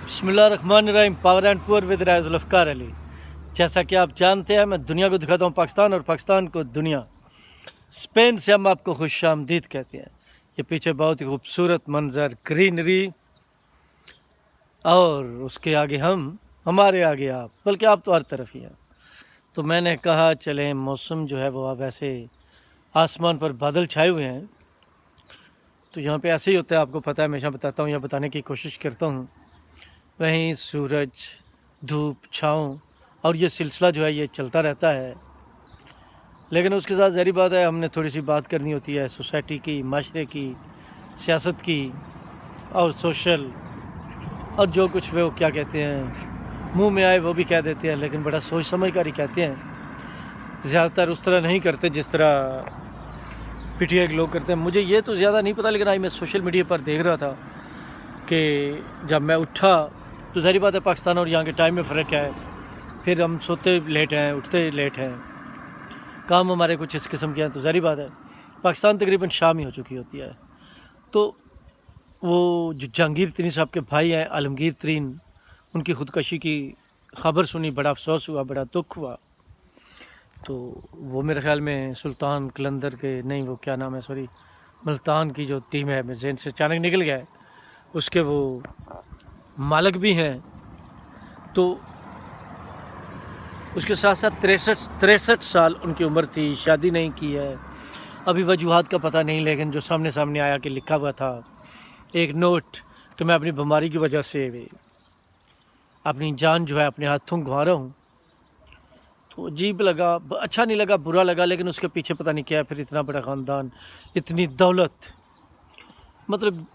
बिस्मिल्लाहिर्रहमानिर्रहीम। Power and poor with राय जुल्फ़िकार अली। जैसा कि आप जानते हैं, मैं दुनिया को दिखाता हूँ पाकिस्तान और पाकिस्तान को दुनिया। स्पेन से हम आपको खुश आमदीद कहते हैं। ये पीछे बहुत ही खूबसूरत मंजर, ग्रीनरी, और उसके आगे हमारे आगे आप, बल्कि आप तो हर तरफ ही हैं। तो मैंने कहा चलें, मौसम जो है वो अब ऐसे आसमान पर बादल छाए हुए हैं, तो यहाँ पे ऐसे ही होता है। आपको पता है, हमेशा बताता हूँ या बताने की कोशिश करता हूँ। वहीं सूरज, धूप, छाँव और ये सिलसिला जो है ये चलता रहता है। लेकिन उसके साथ ज़ाहिर बात है, हमने थोड़ी सी बात करनी होती है सोसाइटी की, माशरे की, सियासत की और सोशल, और जो कुछ वो क्या कहते हैं, मुंह में आए वो भी कह देते हैं, लेकिन बड़ा सोच समझ कर ही कहते हैं। ज़्यादातर उस तरह नहीं करते जिस तरह पीटीआई के लोग करते हैं। मुझे ये तो ज़्यादा नहीं पता, लेकिन आज मैं सोशल मीडिया पर देख रहा था कि जब मैं उठा तो ज़ाहिर बात है पाकिस्तान और यहाँ के टाइम में फ़र्क है। फिर हम सोते लेट हैं, उठते लेट हैं, काम हमारे कुछ इस किस्म के हैं, तो ज़ाहिर बात है पाकिस्तान तकरीबन शाम ही हो चुकी होती है। तो वो जो जहांगीर तरीन साहब के भाई हैं आलमगीर तरीन, उनकी ख़ुदकशी की ख़बर सुनी, बड़ा अफसोस हुआ, बड़ा दुख हुआ। तो वो मेरे ख़्याल में सुल्तान कलंदर के, नहीं वो क्या नाम है, सॉरी, मुल्तान की जो टीम है, मेरे ज़हन से अचानक निकल गया है, उसके वो मालिक भी हैं। तो उसके साथ साथ 63 साल उनकी उम्र थी, शादी नहीं की है। अभी वजूहात का पता नहीं, लेकिन जो सामने सामने आया कि लिखा हुआ था एक नोट कि मैं अपनी बीमारी की वजह से अपनी जान जो है अपने हाथों गंवा रहा हूँ। तो अजीब लगा, अच्छा नहीं लगा, बुरा लगा, लेकिन उसके पीछे पता नहीं क्या है। फिर इतना बड़ा ख़ानदान, इतनी दौलत, मतलब,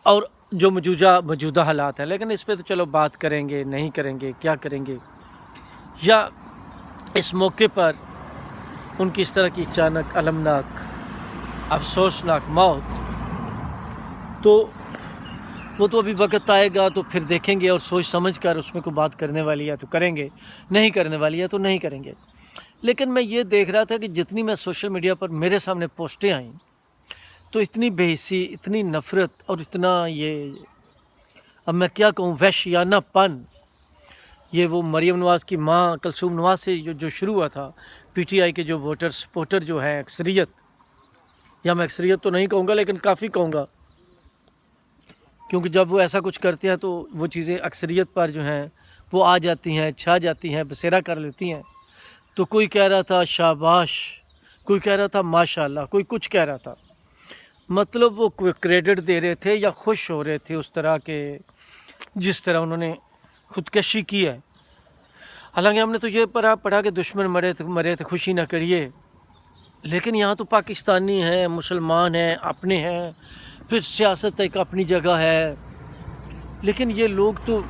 और जो मौजूदा हालात हैं। लेकिन इस पे तो चलो बात करेंगे, नहीं करेंगे, क्या करेंगे, या इस मौके पर उनकी इस तरह की अचानक अलमनाक अफसोसनाक मौत, तो वो तो अभी वक्त आएगा तो फिर देखेंगे और सोच समझ कर उसमें कोई बात करने वाली है तो करेंगे, नहीं करने वाली है तो नहीं करेंगे। लेकिन मैं ये देख रहा था कि जितनी मैं सोशल मीडिया पर मेरे सामने पोस्टें आई, तो इतनी बेहिसी, इतनी नफ़रत और इतना ये, अब मैं क्या कहूँ, वहशियानापन। ये वो मरियम नवाज़ की माँ कलसूम नवाज़ से जो शुरू हुआ था, पीटीआई के जो वोटर सपोर्टर जो हैं अक्सरियत, या मैं अक्सरियत तो नहीं कहूँगा लेकिन काफ़ी कहूँगा, क्योंकि जब वो ऐसा कुछ करते हैं तो वो चीज़ें अक्सरियत पर जो हैं वो आ जाती हैं, छा जाती हैं, बसेरा कर लेती हैं। तो कोई कह रहा था शाबाश, कोई कह रहा था माशाल्लाह, कोई कुछ कह रहा था। मतलब वो क्रेडिट दे रहे थे या खुश हो रहे थे उस तरह के जिस तरह उन्होंने खुदकशी की है। हालांकि हमने तो ये पढ़ा कि दुश्मन मरे थे खुशी ना करिए, लेकिन यहाँ तो पाकिस्तानी हैं, मुसलमान हैं, अपने हैं, फिर सियासत एक अपनी जगह है। लेकिन ये लोग तो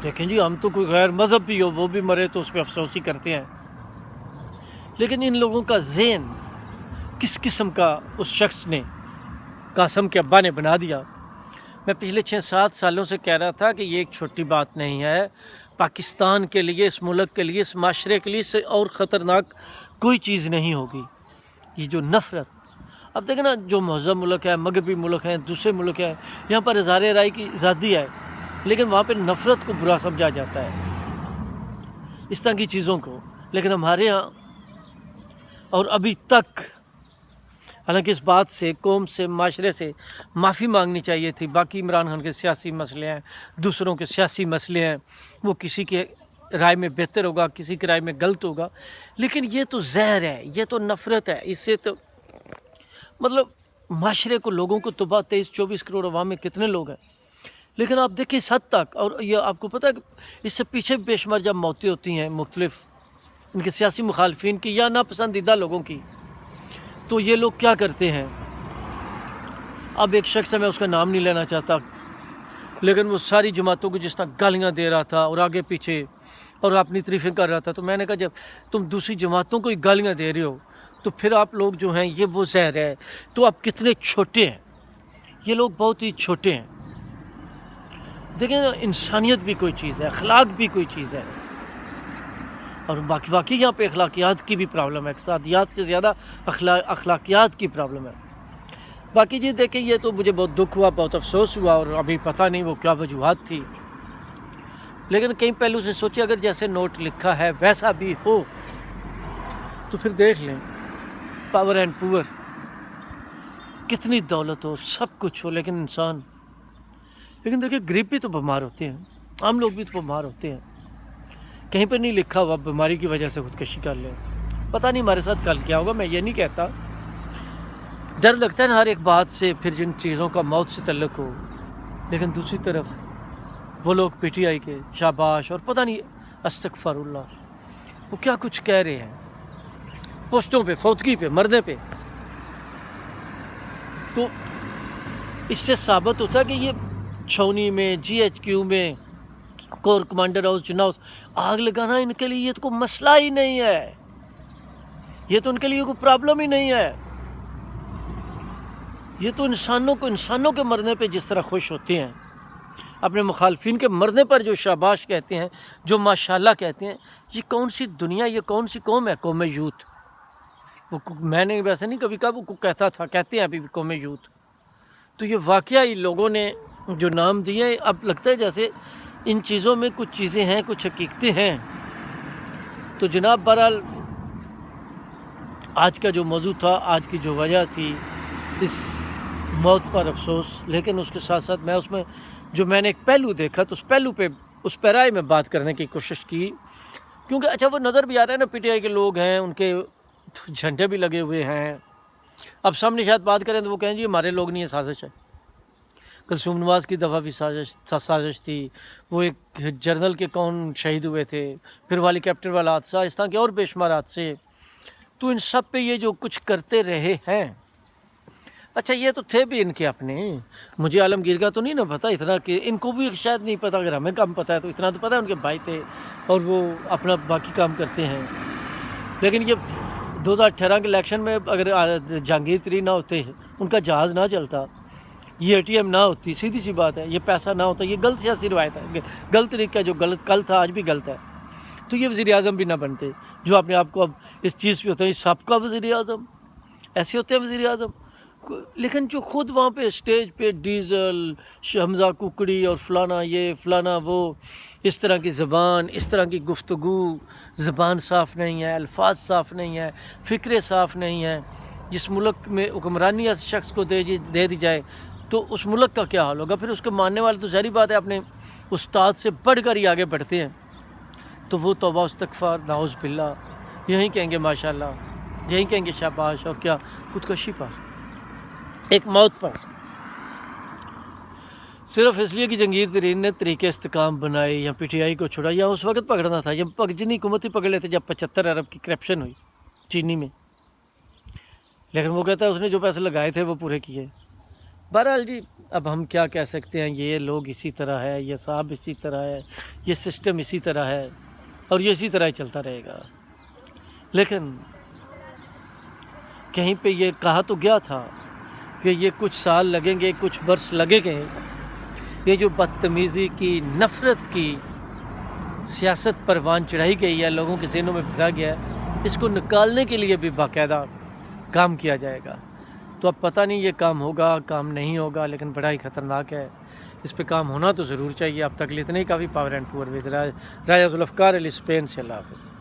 देखें जी, हम तो कोई गैर मज़हब भी हो, वो भी मरे तो उस पर अफसोस ही करते हैं। लेकिन इन लोगों का ज़हन किस किस्म का उस शख्स ने, कासम के अब्बा ने बना दिया। मैं पिछले 6-7 सालों से कह रहा था कि ये एक छोटी बात नहीं है पाकिस्तान के लिए, इस मुल्क के लिए, इस माशरे के लिए, इससे और ख़तरनाक कोई चीज़ नहीं होगी। ये जो नफ़रत, अब देखें ना, जो महज़ब मुल्क है, मगरबी मुल्क हैं, दूसरे मुल्क हैं, यहाँ पर इज़हार राय की आज़ादी है, लेकिन वहाँ पर नफ़रत को बुरा समझा जाता है, इस तरह की चीज़ों को। लेकिन हमारे यहाँ और अभी तक, हालांकि इस बात से, कौम से, माशरे से माफ़ी मांगनी चाहिए थी। बाकी इमरान खान के सियासी मसले हैं, दूसरों के सियासी मसले हैं, वो किसी के राय में बेहतर होगा, किसी की राय में गलत होगा, लेकिन ये तो जहर है, ये तो नफ़रत है। इससे तो मतलब माशरे को, लोगों को तबाह, 23-24 करोड़ अवाम में कितने लोग हैं, लेकिन आप देखिए इस हद तक। और ये आपको पता है कि इससे पीछे बेशुमार जब मौतें होती हैं मुख्तलिफ इनके सियासी मुखालफिन की या नापसंदीदा लोगों की, तो ये लोग क्या करते हैं। अब एक शख्स है, मैं उसका नाम नहीं लेना चाहता, लेकिन वो सारी जमातों को जिस तरह गालियाँ दे रहा था और आगे पीछे और अपनी तारीफ़ें कर रहा था, तो मैंने कहा जब तुम दूसरी जमातों को ही गालियाँ दे रहे हो तो फिर आप लोग जो हैं ये वो ज़हर है, तो आप कितने छोटे हैं। ये लोग बहुत ही छोटे हैं। देखें ना, इंसानियत भी कोई चीज़ है, अखलाक भी कोई चीज़ है, और बाकी यहाँ पे अखलाकियात की भी प्रॉब्लम है। इक़्तिसादियात से ज़्यादा अखलाकियात की प्रॉब्लम है। باقی جی دیکھیں یہ تو مجھے بہت دکھ ہوا، بہت افسوس ہوا، اور ابھی پتہ نہیں وہ کیا وجوہات تھی، لیکن کئی پہلو سے سوچے اگر جیسے نوٹ لکھا ہے ویسا بھی ہو تو پھر دیکھ لیں پاور اینڈ پور، کتنی دولت ہو، سب کچھ ہو، لیکن انسان، لیکن دیکھیں غریب بھی تو بیمار ہوتے ہیں، عام لوگ بھی تو بیمار ہوتے ہیں، کہیں پہ نہیں لکھا ہوا بیماری کی وجہ سے خودکشی کر لیں، پتہ نہیں ہمارے ساتھ کل کیا ہوگا، میں یہ نہیں کہتا، ڈر لگتا ہے نا ہر ایک بات سے، پھر جن چیزوں کا موت سے تعلق ہو، لیکن دوسری طرف وہ لوگ پی ٹی آئی کے شاباش اور پتہ نہیں استغفر اللہ وہ کیا کچھ کہہ رہے ہیں پوسٹوں پہ، فوتگی پہ، مرنے پہ، تو اس سے ثابت ہوتا ہے کہ یہ چھونی میں، جی ایچ کیو میں، کور کمانڈر ہاؤس، چنا ہاؤس، آگ لگانا ان کے لیے یہ تو کوئی مسئلہ ہی نہیں ہے، یہ تو ان کے لیے کوئی پرابلم ہی نہیں ہے، یہ تو انسانوں کے مرنے پہ جس طرح خوش ہوتے ہیں، اپنے مخالفین کے مرنے پر جو شاباش کہتے ہیں، جو ماشاءاللہ کہتے ہیں، یہ کون سی دنیا، یہ کون سی قوم ہے؟ قوم یوتھ، وہ میں نے ویسے نہیں کبھی کہا، وہ کہتا تھا، کہتے ہیں ابھی بھی قوم یوتھ، تو یہ واقعہ ہی لوگوں نے جو نام دیے، اب لگتا ہے جیسے ان چیزوں میں کچھ چیزیں ہیں، کچھ حقیقتیں ہیں، تو جناب بہرحال آج کا جو موضوع تھا، آج کی جو وجہ تھی، اس موت پر افسوس، لیکن اس کے ساتھ ساتھ میں نے ایک پہلو دیکھا تو اس پہلو پہ، اس پیرائے میں بات کرنے کی کوشش کی، کیونکہ اچھا وہ نظر بھی آ رہا ہے نا، پی ٹی آئی کے لوگ ہیں، ان کے جھنڈے بھی لگے ہوئے ہیں، اب سامنے شاید بات کریں تو وہ کہیں جی ہمارے لوگ نہیں، یہ سازش ہے، کلثوم نواز کی دفعہ بھی سازش تھی، وہ ایک جرنل کے کون شہید ہوئے تھے، پھر والی کیپٹن والا حادثہ، اس طرح کے اور بے شمار حادثے، تو ان سب پہ یہ جو کچھ کرتے رہے ہیں، اچھا یہ تو تھے بھی ان کے اپنے، مجھے عالمگیر کا تو نہیں نا پتہ اتنا، کہ ان کو بھی شاید نہیں پتہ، اگر ہمیں کم پتہ ہے تو اتنا تو پتہ ہے ان کے بھائی تھے اور وہ اپنا باقی کام کرتے ہیں، لیکن یہ 2018 کے الیکشن میں اگر جہانگیر ترین نہ ہوتے، ان کا جہاز نہ چلتا، یہ اے ٹی ایم نہ ہوتی، سیدھی سی بات ہے، یہ پیسہ نہ ہوتا، یہ غلط سیاسی روایت ہے، غلط طریقہ جو غلط کل تھا آج بھی غلط ہے، تو یہ وزیر اعظم بھی نہ بنتے، جو اپنے آپ کو اب اس چیز پہ ہوتے ہیں سب کا وزیر اعظم، ایسے ہوتے ہیں وزیر اعظم، لیکن جو خود وہاں پہ اسٹیج پہ ڈیزل، حمزہ ککڑی اور فلانا یہ فلانا وہ، اس طرح کی زبان، اس طرح کی گفتگو، زبان صاف نہیں ہے، الفاظ صاف نہیں ہے، فکرے صاف نہیں ہیں، جس ملک میں حکمرانی اس شخص کو دے دی جائے تو اس ملک کا کیا حال ہوگا؟ پھر اس کے ماننے والے تو ظاہری بات ہے اپنے استاد سے بڑھ کر ہی آگے بڑھتے ہیں، تو وہ توبہ استغفار نعوذ باللہ یہیں کہیں گے ماشاءاللہ، یہیں کہیں گے شاباش، اور کیا خودکشی پر، ایک موت پر، صرف اس لیے کہ جہانگیر ترین نے طریقے استحکام بنائے یا پی ٹی آئی کو چھوڑا، یا اس وقت پکڑنا تھا جب جنی حکومت ہی پکڑ لیتے جب 75 ارب کی کرپشن ہوئی چینی میں، لیکن وہ کہتا ہے اس نے جو پیسے لگائے تھے وہ پورے کیے۔ بہرحال جی اب ہم کیا کہہ سکتے ہیں، یہ لوگ اسی طرح ہے، یہ صاحب اسی طرح ہے، یہ سسٹم اسی طرح ہے، اور یہ اسی طرح ہی چلتا رہے گا، لیکن کہیں پہ یہ کہا تو گیا تھا کہ یہ کچھ سال لگیں گے، کچھ برس لگیں گے، یہ جو بدتمیزی کی، نفرت کی سیاست پروان چڑھائی گئی ہے، لوگوں کے ذہنوں میں بھرا گیا ہے، اس کو نکالنے کے لیے بھی باقاعدہ کام کیا جائے گا، تو اب پتہ نہیں یہ کام ہوگا، کام نہیں ہوگا، لیکن بڑا ہی خطرناک ہے، اس پہ کام ہونا تو ضرور چاہیے۔ اب تک اتنے ہی کافی۔ Power and poor with Raja Zulfiqar Ali Spain سے، اللہ حافظ۔